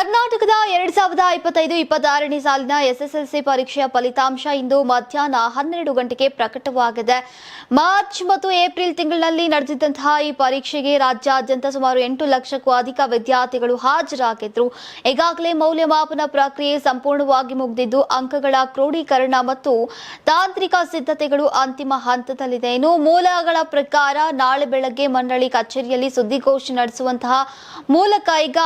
ಕರ್ನಾಟಕದ 2025-26ನೇ ಸಾಲಿನ ಎಸ್ಎಸ್ಎಲ್ಸಿ ಪರೀಕ್ಷೆಯ ಫಲಿತಾಂಶ ಇಂದು ಮಧ್ಯಾಹ್ನ 12 ಗಂಟೆಗೆ ಪ್ರಕಟವಾಗಿದೆ. ಮಾರ್ಚ್ ಮತ್ತು ಏಪ್ರಿಲ್ ತಿಂಗಳಿನಲ್ಲಿ ನಡೆದಿದ್ದಂತಹ ಈ ಪರೀಕ್ಷೆಗೆ ರಾಜ್ಯಾದ್ಯಂತ ಸುಮಾರು 8 ಲಕ್ಷಕ್ಕೂ ಅಧಿಕ ವಿದ್ಯಾರ್ಥಿಗಳು ಹಾಜರಾಗಿದ್ರು. ಈಗಾಗಲೇ ಮೌಲ್ಯಮಾಪನ ಪ್ರಕ್ರಿಯೆ ಸಂಪೂರ್ಣವಾಗಿ ಮುಗಿದಿದ್ದು ಅಂಕಗಳ ಕ್ರೋಢೀಕರಣ ಮತ್ತು ತಾಂತ್ರಿಕ ಸಿದ್ಧತೆಗಳು ಅಂತಿಮ ಹಂತದಲ್ಲಿದೆ. ಇನ್ನು ಮೂಲಗಳ ಪ್ರಕಾರ ನಾಳೆ ಬೆಳಗ್ಗೆ ಮಂಡಳಿ ಕಚೇರಿಯಲ್ಲಿ ಸುದ್ದಿಗೋಷ್ಠಿ ನಡೆಸುವಂತಹ ಮೂಲಕ ಈಗ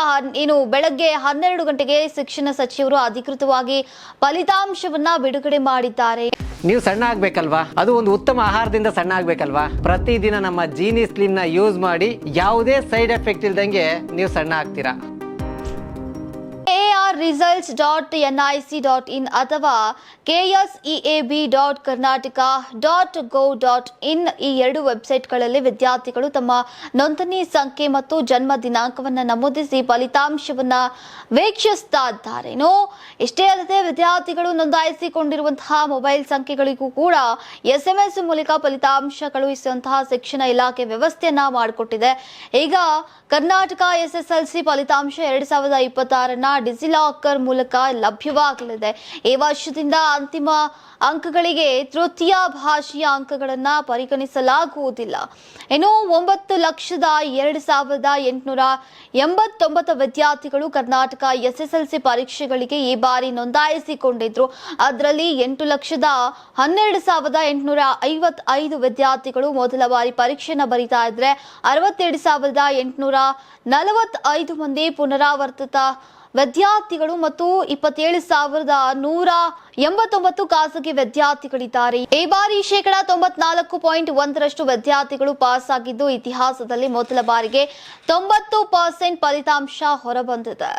ಬೆಳಗ್ಗೆ 12 ಗಂಟೆಗೆ ಶಿಕ್ಷಣ ಸಚಿವರು ಅಧಿಕೃತವಾಗಿ ಫಲಿತಾಂಶವನ್ನ ಬಿಡುಗಡೆ ಮಾಡಿದ್ದಾರೆ. ನೀವು ಸಣ್ಣ ಆಗ್ಬೇಕಲ್ವಾ? ಅದು ಒಂದು ಉತ್ತಮ ಆಹಾರದಿಂದ ಸಣ್ಣ ಆಗ್ಬೇಕಲ್ವಾ? ಪ್ರತಿದಿನ ನಮ್ಮ ಜೀನಿ ಸ್ಲಿಮ್ ನ ಯೂಸ್ ಮಾಡಿ ಯಾವುದೇ ಸೈಡ್ ಎಫೆಕ್ಟ್ ಇಲ್ದಂಗೆ ನೀವು ಸಣ್ಣ ಆಗ್ತೀರಾ. arresults.nic.in ಅಥವಾ kseab.karnataka.gov.in ಈ ಎರಡು ವೆಬ್ಸೈಟ್ಗಳಲ್ಲಿ ವಿದ್ಯಾರ್ಥಿಗಳು ತಮ್ಮ ನೋಂದಣಿ ಸಂಖ್ಯೆ ಮತ್ತು ಜನ್ಮ ದಿನಾಂಕವನ್ನು ನಮೂದಿಸಿ ಫಲಿತಾಂಶವನ್ನು ವೀಕ್ಷಿಸ್ತಾ ಇದ್ದಾರೆ. ಇಷ್ಟೇ ಅಲ್ಲದೆ ವಿದ್ಯಾರ್ಥಿಗಳು ನೋಂದಾಯಿಸಿಕೊಂಡಿರುವಂತಹ ಮೊಬೈಲ್ ಸಂಖ್ಯೆಗಳಿಗೂ ಕೂಡ SMS ಮೂಲಕ ಫಲಿತಾಂಶ ಕಳುಹಿಸುವಂತಹ ಶಿಕ್ಷಣ ಇಲಾಖೆ ವ್ಯವಸ್ಥೆಯನ್ನ ಮಾಡಿಕೊಟ್ಟಿದೆ. ಈಗ ಕರ್ನಾಟಕ SSLC ಫಲಿತಾಂಶ 2026ನ ಡಿಜಿಲಾಕರ್ ಮೂಲಕ ಲಭ್ಯವಾಗಲಿದೆ. ಈ ವರ್ಷದಿಂದ ಅಂತಿಮ ಅಂಕಗಳಿಗೆ ತೃತೀಯ ಭಾಷೆಯ ಅಂಕಗಳನ್ನು ಪರಿಗಣಿಸಲಾಗುವುದಿಲ್ಲ. ಇನ್ನು 9,02,889 ವಿದ್ಯಾರ್ಥಿಗಳು ಕರ್ನಾಟಕ SSLC ಪರೀಕ್ಷೆಗಳಿಗೆ ಈ ಬಾರಿ ನೋಂದಾಯಿಸಿಕೊಂಡಿದ್ರು. ಅದರಲ್ಲಿ 8,12,855 ವಿದ್ಯಾರ್ಥಿಗಳು ಮೊದಲ ಬಾರಿ ಪರೀಕ್ಷೆಯನ್ನು ಬರೀತಾ ಇದ್ರೆ 62,845 ಮಂದಿ ಪುನರಾವರ್ತಿತ ವಿದ್ಯಾರ್ಥಿಗಳು ಮತ್ತು 27,189 ಖಾಸಗಿ ವಿದ್ಯಾರ್ಥಿಗಳಿದ್ದಾರೆ. ಈ ಬಾರಿ 94.1% ವಿದ್ಯಾರ್ಥಿಗಳು ಪಾಸ್ ಆಗಿದ್ದು ಇತಿಹಾಸದಲ್ಲಿ ಮೊದಲ ಬಾರಿಗೆ 90% ಫಲಿತಾಂಶ ಹೊರಬಂದಿದೆ.